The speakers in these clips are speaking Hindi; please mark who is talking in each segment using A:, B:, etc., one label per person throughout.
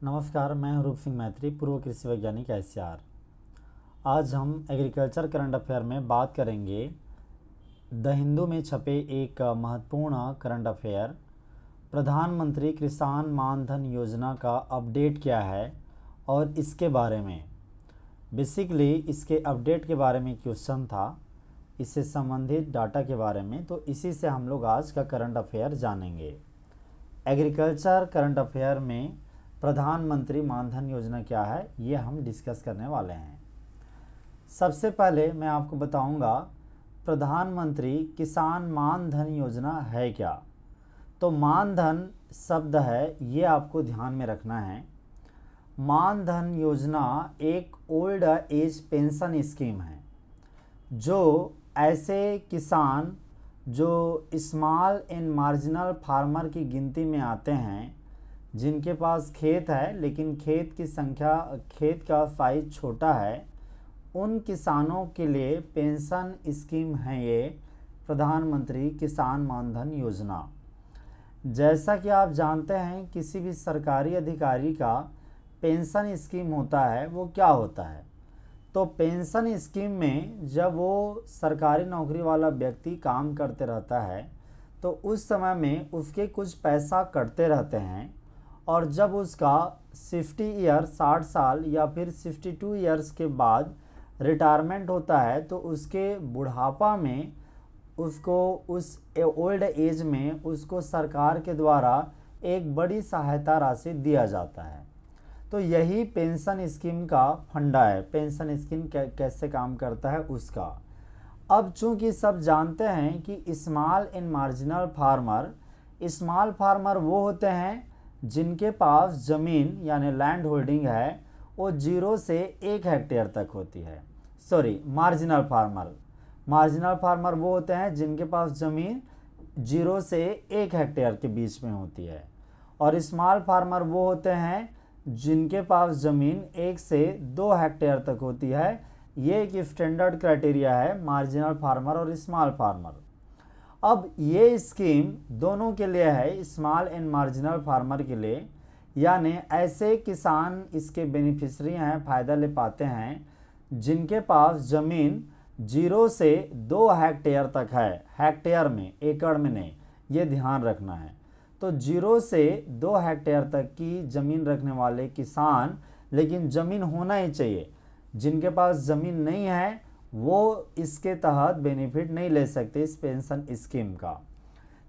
A: नमस्कार, मैं हूं रूप सिंह मैत्री, पूर्व कृषि वैज्ञानिक SCR। आज हम एग्रीकल्चर करंट अफेयर में बात करेंगे द हिंदू में छपे एक महत्वपूर्ण करंट अफेयर, प्रधानमंत्री किसान मानधन योजना का अपडेट क्या है और इसके बारे में। बेसिकली इसके अपडेट के बारे में क्वेश्चन था, इससे संबंधित डाटा के बारे में, तो इसी से हम लोग आज का करंट अफेयर जानेंगे। एग्रीकल्चर करंट अफेयर में प्रधानमंत्री मानधन योजना क्या है, ये हम डिस्कस करने वाले हैं। सबसे पहले मैं आपको बताऊंगा प्रधानमंत्री किसान मानधन योजना है क्या। तो मानधन शब्द है, ये आपको ध्यान में रखना है। मानधन योजना एक ओल्ड एज पेंशन स्कीम है जो ऐसे किसान जो स्मॉल एंड मार्जिनल फार्मर की गिनती में आते हैं, जिनके पास खेत है लेकिन खेत का साइज छोटा है, उन किसानों के लिए पेंशन स्कीम है ये प्रधानमंत्री किसान मानधन योजना। जैसा कि आप जानते हैं, किसी भी सरकारी अधिकारी का पेंशन स्कीम होता है, वो क्या होता है, तो पेंशन स्कीम में जब वो सरकारी नौकरी वाला व्यक्ति काम करते रहता है तो उस समय में उसके कुछ पैसा कटते रहते हैं, और जब उसका 60 साल या फिर 62 ईयर्स के बाद रिटायरमेंट होता है तो उसके बुढ़ापा में उसको उस ओल्ड एज में उसको सरकार के द्वारा एक बड़ी सहायता राशि दिया जाता है। तो यही पेंशन स्कीम का फंडा है। पेंशन स्कीम कैसे काम करता है उसका। अब चूंकि सब जानते हैं कि स्मॉल एंड मार्जिनल फार्मर वो होते हैं जिनके पास ज़मीन यानी लैंड होल्डिंग है वो 0 से 1 हेक्टेयर तक होती है। मार्जिनल फार्मर वो होते हैं जिनके पास ज़मीन 0 से 1 हेक्टेयर के बीच में होती है, और स्मॉल फार्मर वो होते हैं जिनके पास ज़मीन 1 से 2 हेक्टेयर तक होती है। ये एक स्टैंडर्ड क्राइटेरिया है मार्जिनल फार्मर और स्मॉल फार्मर। अब ये स्कीम दोनों के लिए है, स्मॉल एंड मार्जिनल फार्मर के लिए, यानी ऐसे किसान इसके बेनिफिशरी हैं, फ़ायदा ले पाते हैं जिनके पास ज़मीन 0 से 2 हेक्टेयर तक है। हेक्टेयर में, एकड़ में नहीं, ये ध्यान रखना है। तो 0 से 2 हेक्टेयर तक की ज़मीन रखने वाले किसान, लेकिन ज़मीन होना ही चाहिए। जिनके पास ज़मीन नहीं है वो इसके तहत बेनिफिट नहीं ले सकते इस पेंशन स्कीम का।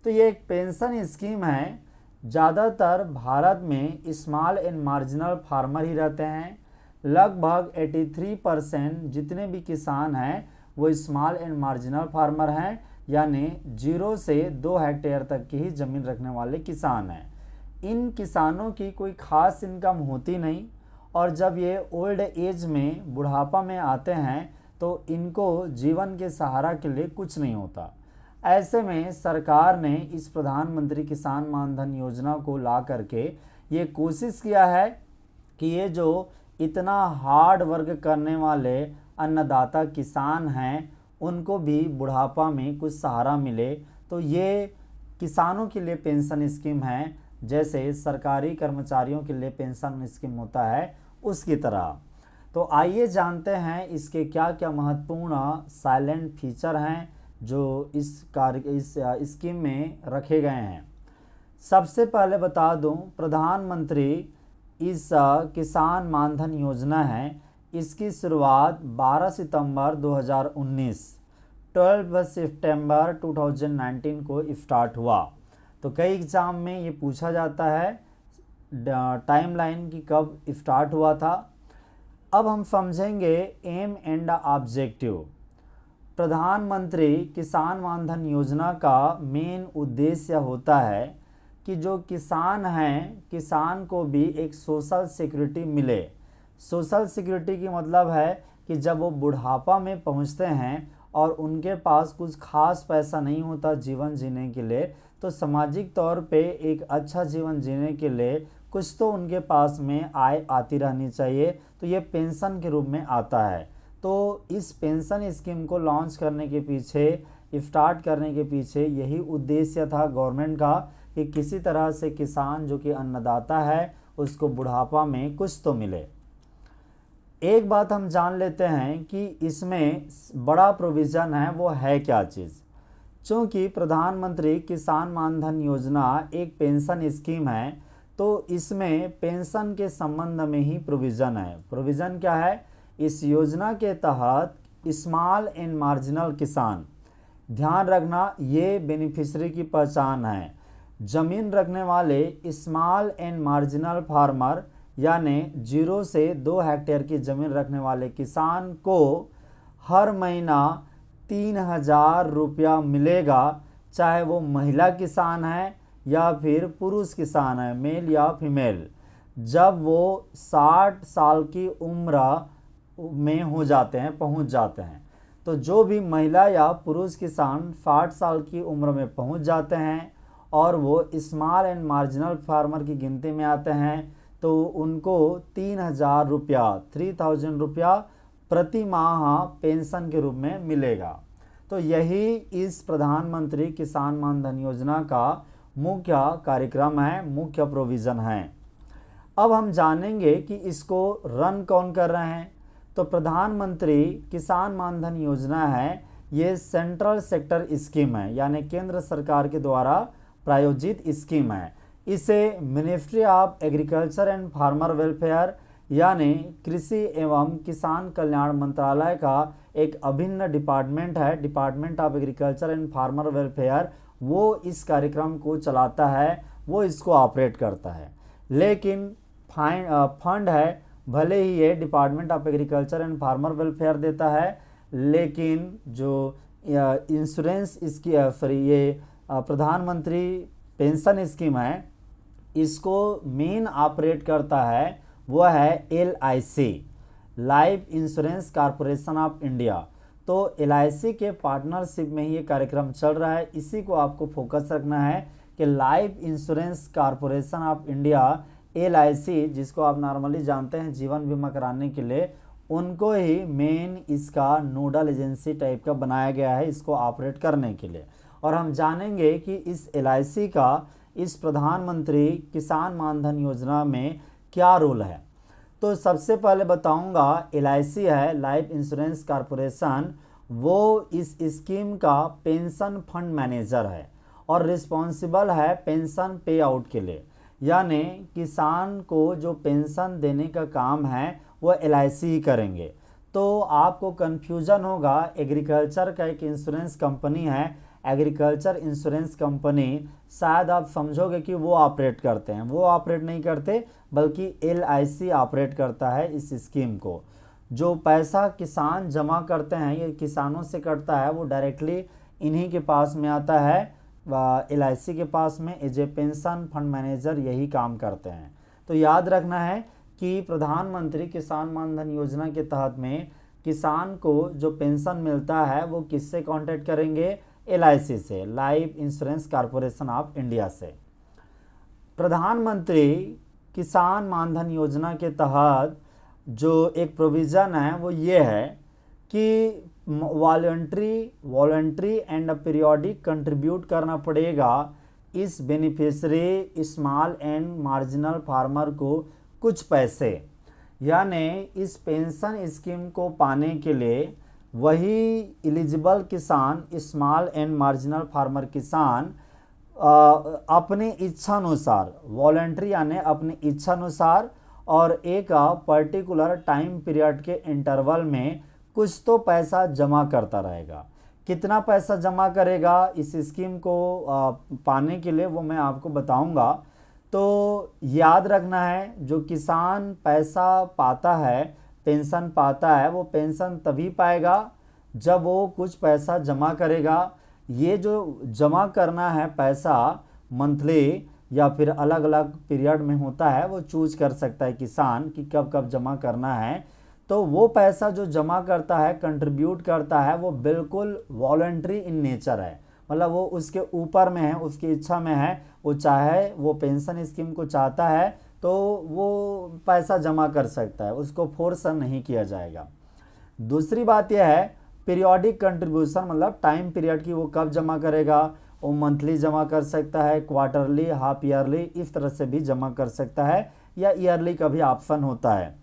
A: तो ये एक पेंशन स्कीम है। ज़्यादातर भारत में स्मॉल एंड मार्जिनल फार्मर ही रहते हैं। लगभग 83% जितने भी किसान हैं वो स्मॉल एंड मार्जिनल फार्मर हैं, यानी 0 से 2 हेक्टेयर तक की ही ज़मीन रखने वाले किसान हैं। इन किसानों की कोई ख़ास इनकम होती नहीं, और जब ये ओल्ड एज में, बुढ़ापा में आते हैं तो इनको जीवन के सहारा के लिए कुछ नहीं होता। ऐसे में सरकार ने इस प्रधानमंत्री किसान मानधन योजना को ला करके ये कोशिश किया है कि ये जो इतना हार्ड वर्क करने वाले अन्नदाता किसान हैं उनको भी बुढ़ापा में कुछ सहारा मिले। तो ये किसानों के लिए पेंशन स्कीम है, जैसे सरकारी कर्मचारियों के लिए पेंशन स्कीम होता है उसकी तरह। तो आइए जानते हैं इसके क्या क्या महत्वपूर्ण साइलेंट फीचर हैं जो इस स्कीम में रखे गए हैं। सबसे पहले बता दूं, प्रधानमंत्री इस किसान मानधन योजना है, इसकी शुरुआत 12 सितंबर 2019 12 सितंबर 2019 को स्टार्ट हुआ। तो कई एग्ज़ाम में ये पूछा जाता है टाइमलाइन की कब स्टार्ट हुआ था। अब हम समझेंगे एम एंड ऑब्जेक्टिव। प्रधानमंत्री किसान मानधन योजना का मेन उद्देश्य होता है कि जो किसान हैं, किसान को भी एक सोशल सिक्योरिटी मिले। सोशल सिक्योरिटी की मतलब है कि जब वो बुढ़ापा में पहुंचते हैं और उनके पास कुछ खास पैसा नहीं होता जीवन जीने के लिए, तो सामाजिक तौर पे एक अच्छा जीवन जीने के लिए कुछ तो उनके पास में आय आती रहनी चाहिए। तो ये पेंशन के रूप में आता है। तो इस पेंशन स्कीम को लॉन्च करने के पीछे, स्टार्ट करने के पीछे यही उद्देश्य था गवर्नमेंट का कि किसी तरह से किसान जो कि अन्नदाता है उसको बुढ़ापा में कुछ तो मिले। एक बात हम जान लेते हैं कि इसमें बड़ा प्रोविज़न है, वो है क्या चीज़। चूँकि प्रधानमंत्री किसान मानधन योजना एक पेंशन स्कीम है, तो इसमें पेंशन के संबंध में ही प्रोविज़न है। प्रोविज़न क्या है? इस योजना के तहत स्मॉल एंड मार्जिनल किसान, ध्यान रखना ये बेनिफिशियरी की पहचान है, जमीन रखने वाले स्मॉल एंड मार्जिनल फार्मर यानी 0 से 2 हेक्टेयर की ज़मीन रखने वाले किसान को हर महीना 3,000 रुपया मिलेगा, चाहे वो महिला किसान है या फिर पुरुष किसान है, मेल या फीमेल, जब वो 60 साल की उम्र में हो जाते हैं, पहुंच जाते हैं। तो जो भी महिला या पुरुष किसान 60 साल की उम्र में पहुंच जाते हैं और वो स्मॉल एंड मार्जिनल फार्मर की गिनती में आते हैं, तो उनको 3,000 रुपया 3,000 रुपया प्रति माह पेंशन के रूप में मिलेगा। तो यही इस प्रधानमंत्री किसान मानधन योजना का मुख्य कार्यक्रम है, मुख्य प्रोविज़न है। अब हम जानेंगे कि इसको रन कौन कर रहे हैं। तो प्रधानमंत्री किसान मानधन योजना है, ये सेंट्रल सेक्टर स्कीम है, यानी केंद्र सरकार के द्वारा प्रायोजित स्कीम है। इसे ministry of agriculture and farmer welfare यानी कृषि एवं किसान कल्याण मंत्रालय का एक अभिन्न डिपार्टमेंट है, department of agriculture and farmer welfare, वो इस कार्यक्रम को चलाता है, वो इसको ऑपरेट करता है। लेकिन फंड है, भले ही ये department of agriculture and farmer welfare देता है, लेकिन जो इंश्योरेंस इसकी ये प्रधानमंत्री पेंशन स्कीम है, इसको मेन ऑपरेट करता है वो है LIC, life insurance corporation of India. तो LIC के पार्टनरशिप में ही ये कार्यक्रम चल रहा है। इसी को आपको फोकस रखना है कि life insurance corporation of India LIC, जिसको आप नॉर्मली जानते हैं जीवन बीमा कराने के लिए, उनको ही मेन इसका नोडल एजेंसी टाइप का बनाया गया है इसको ऑपरेट करने के लिए। और हम जानेंगे कि इस LIC का इस प्रधानमंत्री किसान मानधन योजना में क्या रोल है। तो सबसे पहले बताऊंगा, LIC है, लाइफ इंश्योरेंस कॉरपोरेशन, वो इस स्कीम का पेंशन फंड मैनेजर है और रिस्पॉन्सिबल है पेंशन पे आउट के लिए, यानी किसान को जो पेंशन देने का काम है वो LIC ही करेंगे। तो आपको कन्फ्यूजन होगा, एग्रीकल्चर का एक इंश्योरेंस कंपनी है, एग्रीकल्चर इंश्योरेंस कंपनी, शायद आप समझोगे कि वो ऑपरेट करते हैं, वो ऑपरेट नहीं करते, बल्कि LIC ऑपरेट करता है इस स्कीम को। जो पैसा किसान जमा करते हैं, ये किसानों से कटता है, वो डायरेक्टली इन्हीं के पास में आता है, LIC के पास में as a pension fund manager यही काम करते हैं। तो याद रखना है कि प्रधानमंत्री किसान मानधन योजना के तहत में किसान को जो पेंशन मिलता है वो किससे कांटेक्ट करेंगे? LIC से, life insurance corporation of India से। प्रधानमंत्री किसान मानधन योजना के तहत जो एक प्रोविज़न है वो ये है कि वॉलंटरी एंड पीरियोडिक कंट्रीब्यूट करना पड़ेगा इस beneficiary small and marginal farmer को कुछ पैसे, यानी इस पेंशन स्कीम को पाने के लिए वही एलिजिबल किसान, स्मॉल एंड मार्जिनल फार्मर किसान अपनी इच्छानुसार, वॉलंटरी यानी अपनी इच्छानुसार और एक पर्टिकुलर टाइम पीरियड के इंटरवल में कुछ तो पैसा जमा करता रहेगा। कितना पैसा जमा करेगा इस स्कीम को पाने के लिए वो मैं आपको बताऊंगा। तो याद रखना है, जो किसान पैसा पाता है, पेंशन पाता है, वो पेंशन तभी पाएगा जब वो कुछ पैसा जमा करेगा। ये जो जमा करना है पैसा मंथली या फिर अलग अलग पीरियड में होता है, वो चूज कर सकता है किसान कि कब कब जमा करना है। तो वो पैसा जो जमा करता है, कंट्रीब्यूट करता है, वो बिल्कुल वॉलंटरी इन नेचर है, मतलब वो उसके ऊपर में है, उसकी इच्छा में है, वो चाहे वो पेंशन स्कीम को चाहता है तो वो पैसा जमा कर सकता है, उसको फोर्स नहीं किया जाएगा। दूसरी बात यह है पीरियोडिक कंट्रीब्यूशन, मतलब टाइम पीरियड की वो कब जमा करेगा, वो मंथली जमा कर सकता है, क्वार्टरली, हाफ ईयरली, इस तरह से भी जमा कर सकता है, या ईयरली का भी ऑप्शन होता है।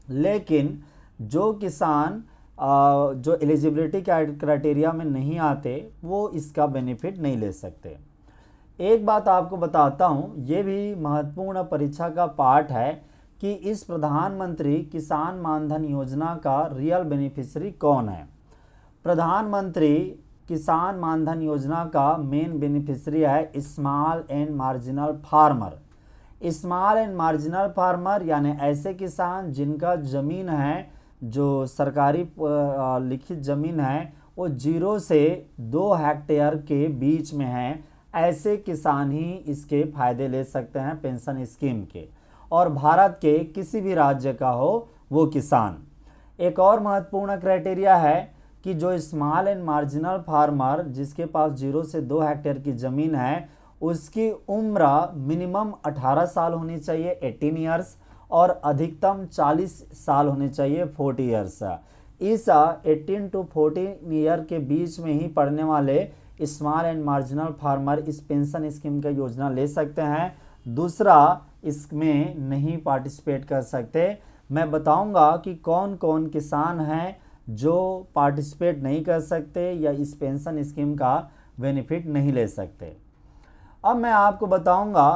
A: लेकिन जो किसान जो एलिजिबिलिटी क्राइटेरिया में नहीं आते वो इसका बेनिफिट नहीं ले सकते। एक बात आपको बताता हूँ, ये भी महत्वपूर्ण परीक्षा का पार्ट है कि इस प्रधानमंत्री किसान मानधन योजना का रियल बेनिफिशियरी कौन है। प्रधानमंत्री किसान मानधन योजना का मेन बेनिफिशियरी है small and marginal farmer. Small and marginal farmer यानी ऐसे किसान जिनका ज़मीन है, जो सरकारी लिखित ज़मीन है, वो 0 से 2 हेक्टेयर के बीच में है। ऐसे किसान ही इसके फ़ायदे ले सकते हैं पेंशन स्कीम के, और भारत के किसी भी राज्य का हो वो किसान। एक और महत्वपूर्ण क्राइटेरिया है कि जो स्मॉल एंड मार्जिनल फार्मर जिसके पास 0 से 2 हेक्टेयर की ज़मीन है, उसकी उम्र मिनिमम 18 साल होनी चाहिए, 18 ईयर्स, और अधिकतम 40 साल होने चाहिए, 40 ईयर्स। इस 18 to 40 ईयर के बीच में ही पढ़ने वाले स्मॉल एंड मार्जिनल फार्मर इस पेंशन स्कीम का योजना ले सकते हैं। दूसरा, इसमें नहीं पार्टिसिपेट कर सकते। मैं बताऊंगा कि कौन कौन किसान हैं जो पार्टिसिपेट नहीं कर सकते या इस पेंशन स्कीम का बेनिफिट नहीं ले सकते। अब मैं आपको बताऊंगा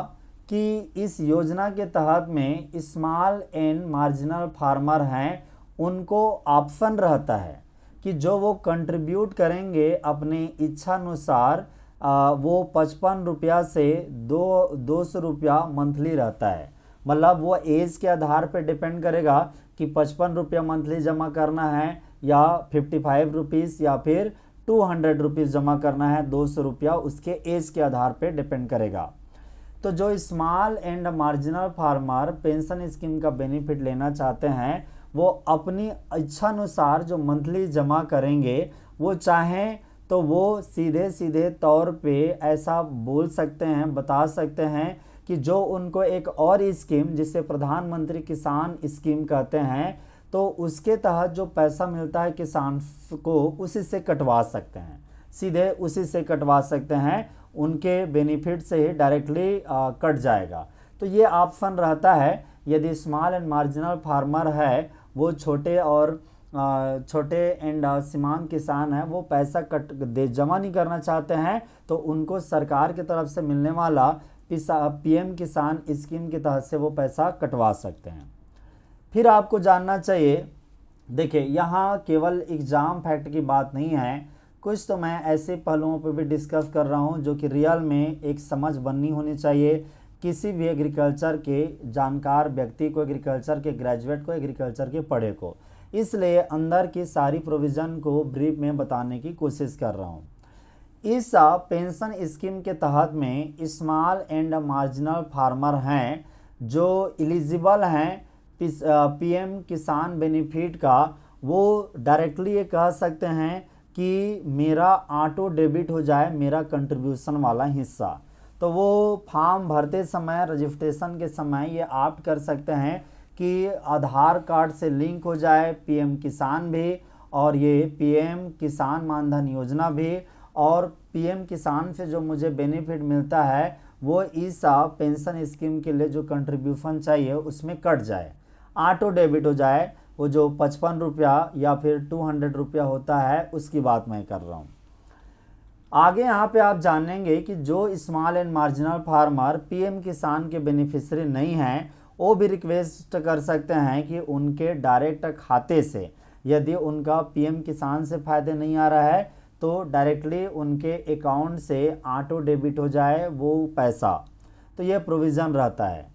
A: कि इस योजना के तहत में स्मॉल एंड मार्जिनल फार्मर हैं, उनको ऑप्शन रहता है कि जो वो कंट्रीब्यूट करेंगे अपने इच्छानुसार, वो 55 रुपया से 200 रुपया मंथली रहता है। मतलब वो एज के आधार पर डिपेंड करेगा कि 55 रुपया मंथली जमा करना है या 55 रुपीज़ या फिर 200 रुपीज़ जमा करना है, 200 रुपया, उसके एज के आधार पर डिपेंड करेगा। तो जो small and marginal farmer pension scheme का बेनिफिट लेना चाहते हैं, वो अपनी इच्छानुसार जो मंथली जमा करेंगे, वो चाहें तो वो सीधे सीधे तौर पे ऐसा बोल सकते हैं, बता सकते हैं कि जो उनको एक और स्कीम जिसे प्रधानमंत्री किसान स्कीम कहते हैं, तो उसके तहत जो पैसा मिलता है किसान को, उसी से कटवा सकते हैं, सीधे उसी से कटवा सकते हैं, उनके बेनिफिट से ही डायरेक्टली कट जाएगा। तो ये ऑप्शन रहता है। यदि स्मॉल एंड मार्जिनल फार्मर है, वो छोटे एंड सीमांत किसान है, वो पैसा जमा नहीं करना चाहते हैं, तो उनको सरकार की तरफ से मिलने वाला पीएम किसान स्कीम के तहत से वो पैसा कटवा सकते हैं। फिर आपको जानना चाहिए, देखिए यहाँ केवल एग्ज़ाम फैक्ट की बात नहीं है, कुछ तो मैं ऐसे पहलुओं पर भी डिस्कस कर रहा हूँ जो कि रियल में एक समझ बननी होनी चाहिए किसी भी एग्रीकल्चर के जानकार व्यक्ति को, एग्रीकल्चर के ग्रेजुएट को, एग्रीकल्चर के पढ़े को। इसलिए अंदर की सारी प्रोविज़न को ब्रीफ में बताने की कोशिश कर रहा हूँ। इस पेंशन स्कीम के तहत में स्मॉल एंड मार्जिनल फार्मर हैं जो एलिजिबल हैं पीएम किसान बेनिफिट का, वो डायरेक्टली ये कह सकते हैं कि मेरा ऑटो डेबिट हो जाए मेरा कंट्रीब्यूशन वाला हिस्सा। तो वो फॉर्म भरते समय, रजिस्ट्रेशन के समय ये ऑप्ट कर सकते हैं कि आधार कार्ड से लिंक हो जाए पीएम किसान भी, और ये पीएम किसान मानधन योजना भी, और पीएम किसान से जो मुझे बेनिफिट मिलता है वो इस पेंशन स्कीम के लिए जो कंट्रीब्यूशन चाहिए उसमें कट जाए, ऑटो डेबिट हो जाए। वो जो 55 रुपया या फिर 200 रुपया होता है उसकी बात मैं कर रहा हूँ। आगे यहाँ पे आप जानेंगे कि जो small and marginal farmer PM किसान के बेनिफिशियरी नहीं हैं, वो भी रिक्वेस्ट कर सकते हैं कि उनके डायरेक्ट खाते से, यदि उनका पीएम किसान से फ़ायदे नहीं आ रहा है, तो डायरेक्टली उनके अकाउंट से ऑटो डेबिट हो जाए वो पैसा। तो ये प्रोविज़न रहता है।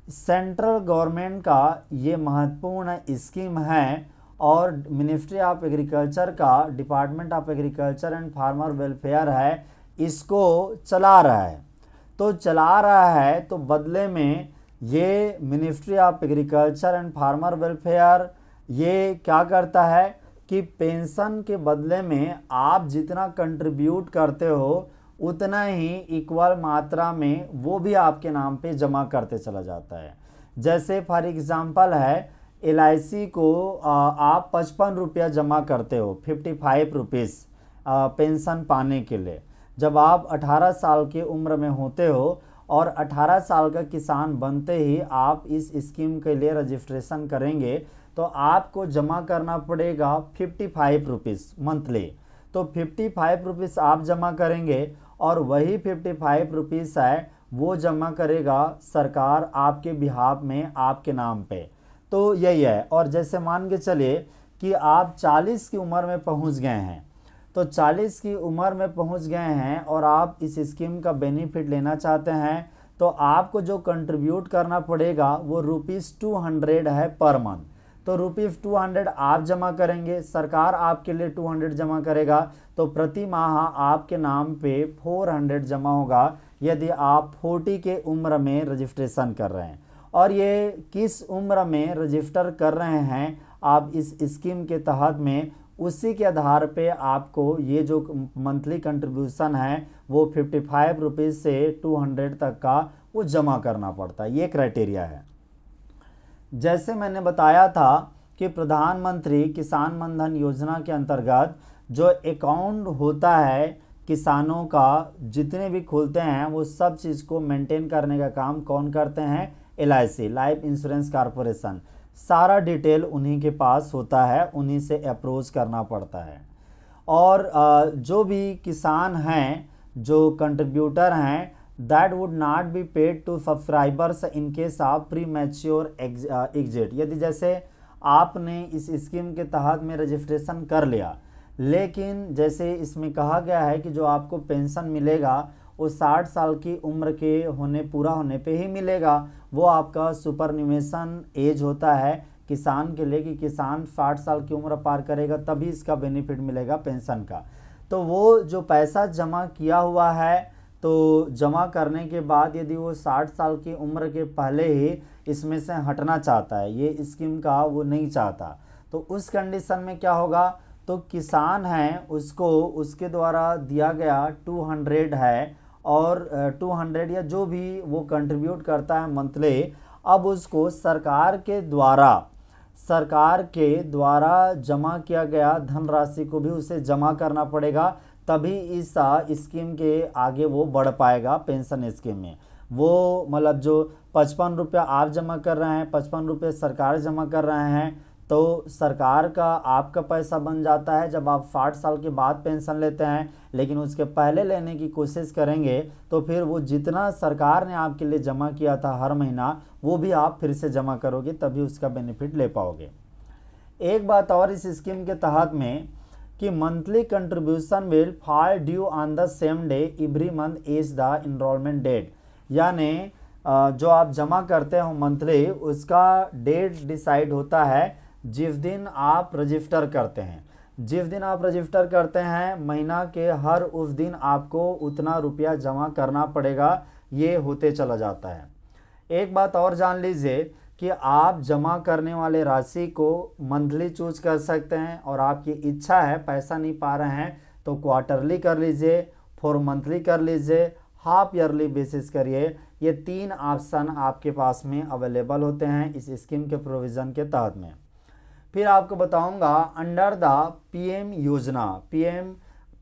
A: सेंट्रल गवर्नमेंट का ये महत्वपूर्ण स्कीम है, और मिनिस्ट्री ऑफ एग्रीकल्चर का department of agriculture and farmer welfare है, इसको चला रहा है। तो चला रहा है तो बदले में ये ministry of agriculture and farmer welfare ये क्या करता है कि पेंशन के बदले में आप जितना कंट्रीब्यूट करते हो उतना ही इक्वल मात्रा में वो भी आपके नाम पे जमा करते चला जाता है। जैसे फॉर एग्जांपल है, LIC को आप 55 रुपया जमा करते हो, 55 रुपीज़ पेंशन पाने के लिए। जब आप 18 साल की उम्र में होते हो और 18 साल का किसान बनते ही आप इस स्कीम के लिए रजिस्ट्रेशन करेंगे तो आपको जमा करना पड़ेगा 55 रुपीज़ मंथली। तो 55 रुपीज़ आप जमा करेंगे और वही 55 रुपीज़ है वो जमा करेगा सरकार आपके बिहाफ में, आपके नाम पे। तो यही है। और जैसे मान के चलिए कि आप 40 की उम्र में पहुंच गए हैं, तो 40 की उम्र में पहुंच गए हैं और आप इस स्कीम का बेनिफिट लेना चाहते हैं, तो आपको जो कंट्रीब्यूट करना पड़ेगा वो ₹200 है पर मंथ। तो ₹200 आप जमा करेंगे, सरकार आपके लिए 200 जमा करेगा, तो प्रति माह आपके नाम पे 400 जमा होगा यदि आप 40 के उम्र में रजिस्ट्रेशन कर रहे हैं। और ये किस उम्र में रजिस्टर कर रहे हैं आप इस स्कीम के तहत में, उसी के आधार पे आपको ये जो मंथली कंट्रीब्यूशन है वो 55 रुपीज़ से 200 तक का वो जमा करना पड़ता है। ये क्राइटेरिया है। जैसे मैंने बताया था कि प्रधानमंत्री किसान मान धन योजना के अंतर्गत जो अकाउंट होता है किसानों का जितने भी खुलते हैं वो सब चीज़ को मेंटेन करने का काम कौन करते हैं? LIC, life insurance corporation. सारा डिटेल उन्हीं के पास होता है, उन्हीं से अप्रोच करना पड़ता है। और जो भी किसान हैं, जो कंट्रीब्यूटर हैं, that would not be paid to subscribers in case of premature exit. यदि जैसे आपने इस स्कीम के तहत में रजिस्ट्रेशन कर लिया, लेकिन जैसे इसमें कहा गया है कि जो आपको पेंशन मिलेगा वो 60 साल की उम्र के पूरा होने पे ही मिलेगा। वो आपका सुपरन्यूमेशन एज होता है किसान के लिए, कि किसान 60 साल की उम्र पार करेगा तभी इसका बेनिफिट मिलेगा पेंशन का। तो वो जो पैसा जमा किया हुआ है, तो जमा करने के बाद यदि वो 60 साल की उम्र के पहले ही इसमें से हटना चाहता है, ये स्कीम का वो नहीं चाहता, तो उस कंडीशन में क्या होगा? तो किसान है उसको उसके द्वारा दिया गया 200 है, और 200 या जो भी वो कंट्रीब्यूट करता है मंथली, अब उसको सरकार के द्वारा जमा किया गया धनराशि को भी उसे जमा करना पड़ेगा, तभी इस स्कीम के आगे वो बढ़ पाएगा। पेंशन स्कीम में वो मतलब जो 55 रुपया आप जमा कर रहे हैं, 55 रुपये सरकार जमा कर रहे हैं, तो सरकार का आपका पैसा बन जाता है जब आप 60 साल के बाद पेंशन लेते हैं। लेकिन उसके पहले लेने की कोशिश करेंगे तो फिर वो जितना सरकार ने आपके लिए जमा किया था हर महीना, वो भी आप फिर से जमा करोगे, तभी उसका बेनिफिट ले पाओगे। एक बात और इस स्कीम के तहत में कि monthly contribution will fall due on the same day every month is the enrolment date. यानी जो आप जमा करते हो मंथली, उसका डेट डिसाइड होता है जिस दिन आप रजिस्टर करते हैं। जिस दिन आप रजिस्टर करते हैं महीना के हर उस दिन आपको उतना रुपया जमा करना पड़ेगा, ये होते चला जाता है। एक बात और जान लीजिए कि आप जमा करने वाले राशि को मंथली चूज कर सकते हैं, और आपकी इच्छा है पैसा नहीं पा रहे हैं तो क्वार्टरली कर लीजिए, 4 मंथली कर लीजिए, हाफ ईयरली बेसिस करिए। ये 3 ऑप्शन आपके पास में अवेलेबल होते हैं इस स्कीम के प्रोविज़न के तहत में। फिर आपको बताऊंगा अंडर द PM योजना, PM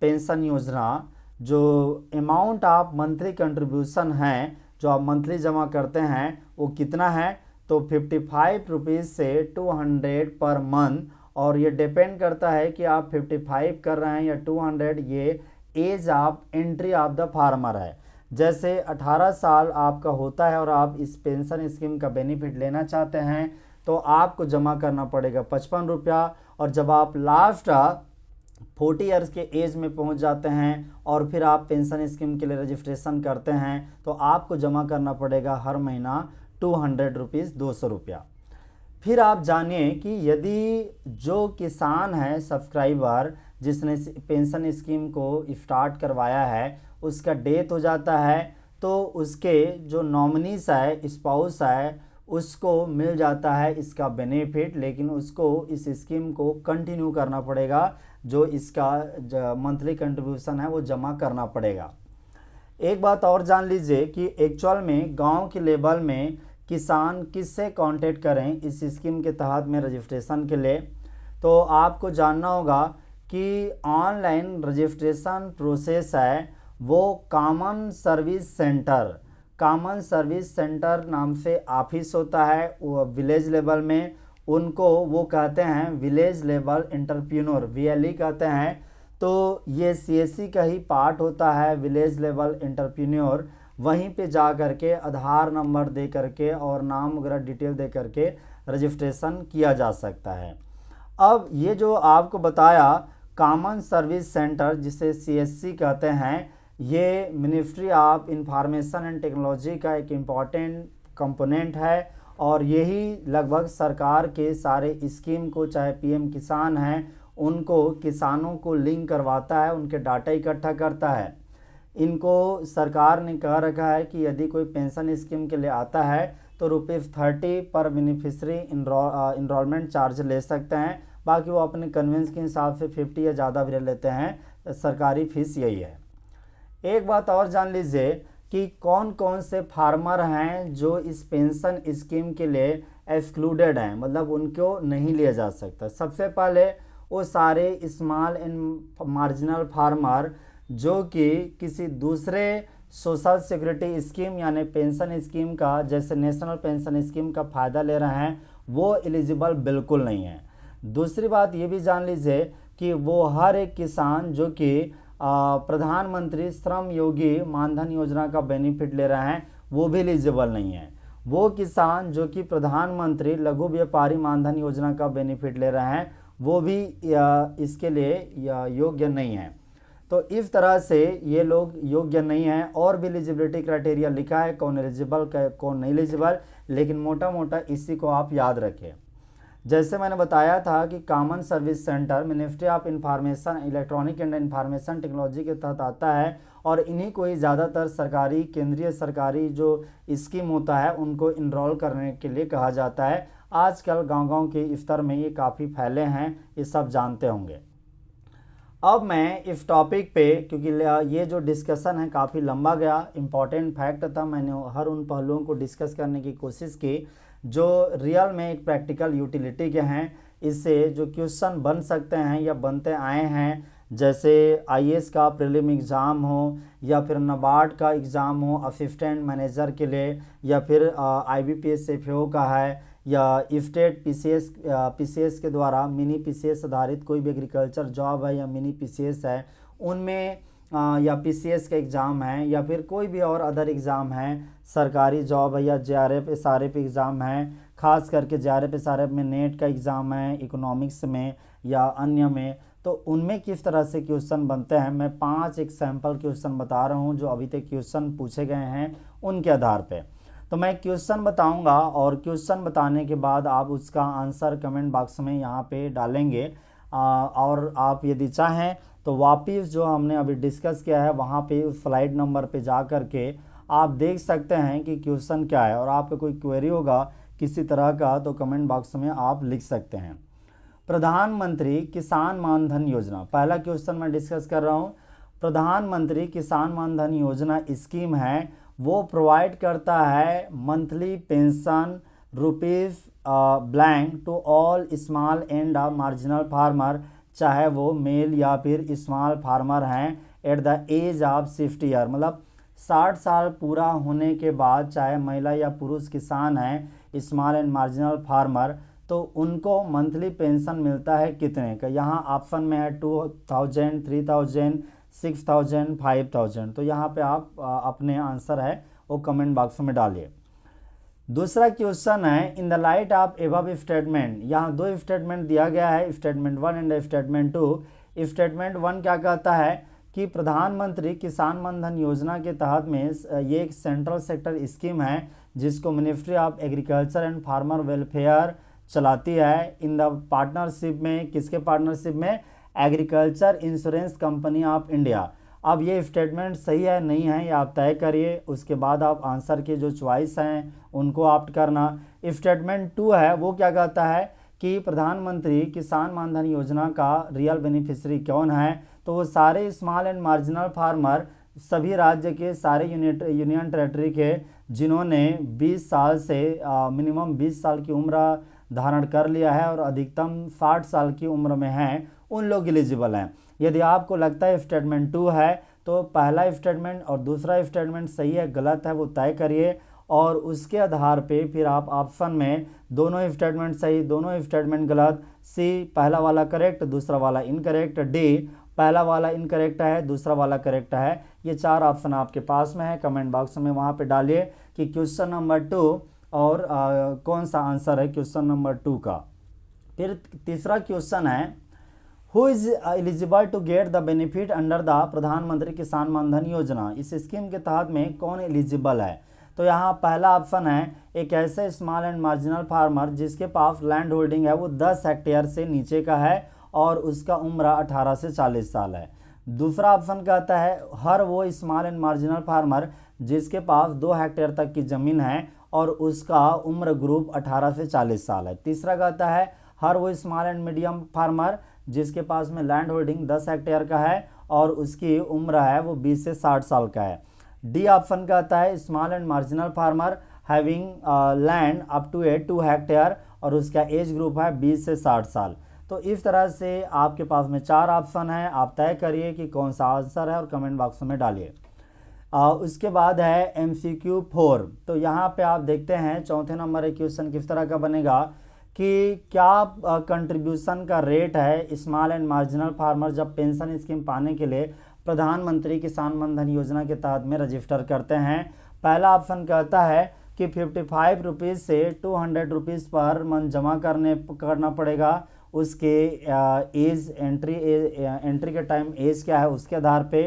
A: पेंशन योजना, जो अमाउंट ऑफ मंथली कंट्रीब्यूशन है जो आप मंथली जमा करते हैं वो कितना है? तो 55 रुपीज़ से 200 पर मंथ, और ये डिपेंड करता है कि आप 55 कर रहे हैं या 200, ये age of entry of the farmer है। जैसे 18 साल आपका होता है और आप इस पेंशन स्कीम का बेनिफिट लेना चाहते हैं तो आपको जमा करना पड़ेगा 55 रुपया, और जब आप लास्ट 40 ईयर्स के एज में पहुंच जाते हैं और फिर आप पेंशन स्कीम के लिए रजिस्ट्रेशन करते हैं तो आपको जमा करना पड़ेगा हर महीना 200 रुपीज़, 200 रुपया। फिर आप जानिए कि यदि जो किसान है सब्सक्राइबर जिसने पेंशन स्कीम को स्टार्ट करवाया है उसका डेथ हो जाता है, तो उसके जो नॉमिनीस है, स्पाउस है, उसको मिल जाता है इसका बेनिफिट, लेकिन उसको इस स्कीम को कंटिन्यू करना पड़ेगा, जो इसका मंथली कंट्रीब्यूशन है वो जमा करना पड़ेगा। एक बात और जान लीजिए कि एक्चुअल में गांव के लेवल में किसान किससे कांटेक्ट करें इस स्कीम के तहत में रजिस्ट्रेशन के लिए। तो आपको जानना होगा कि ऑनलाइन रजिस्ट्रेशन प्रोसेस है वो कॉमन सर्विस सेंटर नाम से ऑफिस होता है वो विलेज लेवल में, उनको वो कहते हैं विलेज लेवल एंटरप्रेन्योर, VLE कहते हैं। तो ये CSC का ही पार्ट होता है विलेज लेवल एंटरप्रेन्योर। वहीं पे जा करके आधार नंबर दे करके और नाम वगैरह डिटेल दे करके रजिस्ट्रेशन किया जा सकता है। अब ये जो आपको बताया कॉमन सर्विस सेंटर जिसे CSC कहते हैं, ये ministry of information and technology का एक इम्पॉर्टेंट कंपोनेंट है और यही लगभग सरकार के सारे स्कीम को, चाहे PM किसान हैं उनको, किसानों को लिंक करवाता है, उनके डाटा इकट्ठा करता है। इनको सरकार ने कह रखा है कि यदि कोई पेंशन स्कीम के लिए आता है तो ₹30 पर बेनिफिशरी इनरोलमेंट चार्ज ले सकते हैं, बाकी वो अपने कन्वेंस के हिसाब से 50 या ज़्यादा भी ले लेते हैं। सरकारी फीस यही है। एक बात और जान लीजिए कि कौन कौन से फार्मर हैं जो इस पेंशन स्कीम के लिए एक्सक्लूडेड हैं, मतलब उनको नहीं लिया जा सकता। सबसे पहले वो सारे स्मॉल एंड मार्जिनल फार्मर जो कि किसी दूसरे सोशल सिक्योरिटी स्कीम यानी पेंशन स्कीम का, जैसे नेशनल पेंशन स्कीम का फ़ायदा ले रहे हैं, वो एलिजिबल बिल्कुल नहीं है। दूसरी बात ये भी जान लीजिए कि वो हर एक किसान जो कि प्रधानमंत्री श्रम योगी मानधन योजना का बेनिफिट ले रहे हैं, वो भी एलिजिबल नहीं है। वो किसान जो कि प्रधानमंत्री लघु व्यापारी मानधन योजना का बेनिफिट ले रहे हैं, वो भी इसके लिए योग्य नहीं है। तो इस तरह से ये लोग योग्य नहीं हैं। और भी एलिजिबिलिटी क्राइटेरिया लिखा है, कौन एलिजिबल कौन नहीं एलिजिबल, लेकिन मोटा मोटा इसी को आप याद रखें। जैसे मैंने बताया था कि common service centre ministry of information electronic and information technology के तहत आता है और इन्हीं को ही ज़्यादातर सरकारी, केंद्रीय सरकारी जो स्कीम होता है उनको इनरोल करने के लिए कहा जाता है। आजकल गांव-गांव के स्तर में ये काफ़ी फैले हैं, ये सब जानते होंगे। अब मैं इस टॉपिक पे, क्योंकि ये जो डिस्कशन है काफ़ी लंबा गया, इम्पॉर्टेंट फैक्ट था, मैंने हर उन पहलुओं को डिस्कस करने की कोशिश की जो रियल में एक प्रैक्टिकल यूटिलिटी के हैं, इससे जो क्वेश्चन बन सकते हैं या बनते आए हैं, जैसे IAS का प्रीलिम एग्ज़ाम हो या फिर नाबार्ड का एग्ज़ाम हो असिस्टेंट मैनेजर के लिए, या फिर IBPS FAO का है, या स्टेट PCS के द्वारा मिनी PCS आधारित कोई भी एग्रीकल्चर जॉब है या मिनी PCS है उनमें, या PCS का एग्ज़ाम है, या फिर कोई भी और अदर एग्ज़ाम है, सरकारी जॉब है, या JRF SRF एग्ज़ाम है, ख़ास करके JRF SRF में नेट का एग्ज़ाम है, इकोनॉमिक्स में या अन्य में, तो उनमें किस तरह से क्वेश्चन बनते हैं। मैं 5 एग्जाम्पल क्वेश्चन बता रहा हूं जो अभी तक क्वेश्चन पूछे गए हैं उनके आधार पे। तो मैं क्वेश्चन बताऊंगा और क्वेश्चन बताने के बाद आप उसका आंसर कमेंट बॉक्स में यहाँ पे डालेंगे, और आप यदि चाहें तो वापस जो हमने अभी डिस्कस किया है वहाँ पे उस स्लाइड नंबर पे जा कर के आप देख सकते हैं कि क्वेश्चन क्या है, और आपको कोई क्वेरी होगा किसी तरह का तो कमेंट बॉक्स में आप लिख सकते हैं। प्रधानमंत्री किसान मानधन योजना, पहला क्वेश्चन मैं डिस्कस कर रहा हूँ। प्रधानमंत्री किसान मानधन योजना स्कीम है, वो प्रोवाइड करता है monthly pension rupees blank to all small and marginal farmer, चाहे वो मेल या फिर स्मॉल फार्मर हैं, at the age of 60 year, मतलब 60 साल पूरा होने के बाद, चाहे महिला या पुरुष किसान हैं स्मॉल एंड मार्जिनल फार्मर, तो उनको मंथली पेंशन मिलता है कितने का। यहाँ ऑप्शन में है 2000, 3000, 6000, 5000। तो यहाँ पे आप अपने आंसर है वो कमेंट बॉक्स में डालिए। दूसरा क्वेश्चन है in the light of above statement, यहाँ 2 स्टेटमेंट दिया गया है, स्टेटमेंट 1 एंड स्टेटमेंट 2। स्टेटमेंट 1 क्या कहता है कि प्रधानमंत्री किसान मानधन योजना के तहत में ये एक सेंट्रल सेक्टर स्कीम है जिसको ministry of agriculture and farmer welfare चलाती है इन द पार्टनरशिप में, किसके पार्टनरशिप में, agriculture insurance company of India. अब ये स्टेटमेंट सही है नहीं है ये आप तय करिए, उसके बाद आप आंसर के जो चॉइस हैं उनको ऑप्ट करना। स्टेटमेंट 2 है वो क्या कहता है कि प्रधानमंत्री किसान मानधन योजना का रियल बेनिफिशियरी कौन है, तो वो सारे स्मॉल एंड मार्जिनल फार्मर सभी राज्य के सारे यूनियन टेरेटरी के जिन्होंने 20 साल से मिनिमम 20 साल की उम्र धारण कर लिया है और अधिकतम 60 साल की उम्र में हैं, उन लोग एलिजिबल हैं। यदि आपको लगता है स्टेटमेंट 2 है तो पहला स्टेटमेंट और दूसरा स्टेटमेंट सही है गलत है वो तय करिए, और उसके आधार पे फिर आप ऑप्शन में दोनों स्टेटमेंट सही दोनों स्टेटमेंट गलत, सी पहला वाला करेक्ट दूसरा वाला इनकरेक्ट, डी पहला वाला इनकरेक्ट है दूसरा वाला करेक्ट है। ये 4 ऑप्शन आपके पास में है, कमेंट बॉक्स में वहाँ पे डालिए कि क्वेश्चन नंबर 2 और कौन सा आंसर है क्वेश्चन नंबर 2 का। फिर तीसरा क्वेश्चन है, who is eligible to get the benefit under the Pradhan Mantri Kisan मानधन योजना। इस स्कीम के तहत में कौन एलिजिबल है। तो यहाँ पहला ऑप्शन है एक ऐसे स्मॉल एंड मार्जिनल फार्मर जिसके पास लैंड होल्डिंग है वो 10 हेक्टेयर से नीचे का है और उसका उम्र 18 से 40 साल है। दूसरा ऑप्शन कहता है हर वो स्मॉल एंड मार्जिनल फार्मर जिसके पास 2 हेक्टेयर तक की ज़मीन है और उसका उम्र ग्रुप 18 से 40 साल है। तीसरा कहता है हर वो स्मॉल एंड मीडियम फार्मर जिसके पास में लैंड होल्डिंग 10 हेक्टेयर का है और उसकी उम्र है वो 20 से 60 साल का है। डी ऑप्शन कहता है small and marginal farmer having land up to 2 hectare और उसका एज ग्रुप है 20 से 60 साल। तो इस तरह से आपके पास में 4 ऑप्शन है, आप तय करिए कि कौन सा आंसर है और कमेंट बॉक्स में डालिए। उसके बाद है MCQ 4। तो यहाँ पे आप देखते हैं चौथे नंबर क्वेश्चन किस तरह का बनेगा कि क्या कंट्रीब्यूशन का रेट है स्मॉल एंड मार्जिनल फार्मर जब पेंशन स्कीम पाने के लिए प्रधानमंत्री किसान मानधन योजना के तहत में रजिस्टर करते हैं। पहला ऑप्शन कहता है कि 55 रुपीज़ से 200 रुपीज़ पर मंथ जमा करना पड़ेगा, उसके एंट्री के टाइम एज क्या है उसके आधार पे।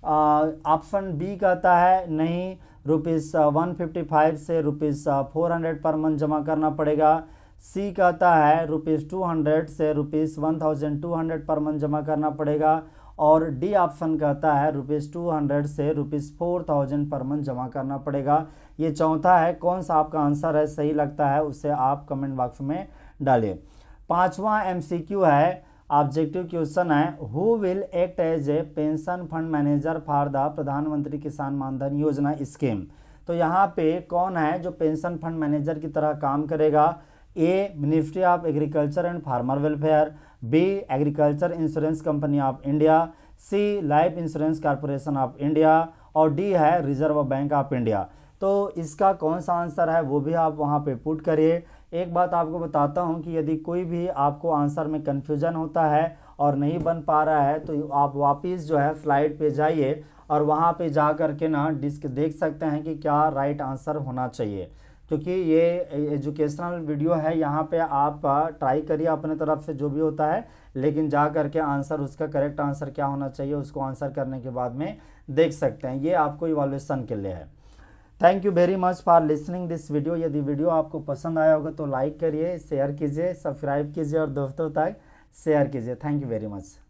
A: ऑप्शन बी कहता है नहीं ₹155 से ₹400 पर मंथ जमा करना पड़ेगा। सी कहता है ₹200 से ₹1200 पर मंथ जमा करना पड़ेगा और डी ऑप्शन कहता है ₹200 से ₹4000 पर मंथ जमा करना पड़ेगा। ये चौथा है, कौन सा आपका आंसर है सही लगता है उसे आप कमेंट बॉक्स में डालिए। पांचवा MCQ है, ऑब्जेक्टिव क्वेश्चन है, who will act as a pension fund manager for the Pradhan Mantri Kisan मानधन योजना स्कीम। तो यहाँ पे कौन है जो पेंशन फंड मैनेजर की तरह काम करेगा। A ministry of agriculture and farmer welfare, B agriculture insurance company of India, C life insurance corporation of India और डी है रिजर्व बैंक ऑफ इंडिया। तो इसका कौन सा आंसर है वो भी आप वहाँ पे पुट करिए। एक बात आपको बताता हूँ कि यदि कोई भी आपको आंसर में कन्फ्यूजन होता है और नहीं बन पा रहा है तो आप वापस जो है स्लाइड पे जाइए और वहाँ पे जा कर के ना देख सकते हैं कि क्या राइट आंसर होना चाहिए, क्योंकि ये एजुकेशनल वीडियो है। यहाँ पे आप ट्राई करिए अपने तरफ से जो भी होता है, लेकिन जा करके आंसर उसका करेक्ट आंसर क्या होना चाहिए उसको आंसर करने के बाद में देख सकते हैं। ये आपको इवैल्यूएशन के लिए है। Thank you very much for listening this video. यदि वीडियो आपको पसंद आया होगा तो लाइक करिए, शेयर कीजिए, सब्सक्राइब कीजिए और दोस्तों तक शेयर कीजिए। Thank you very much.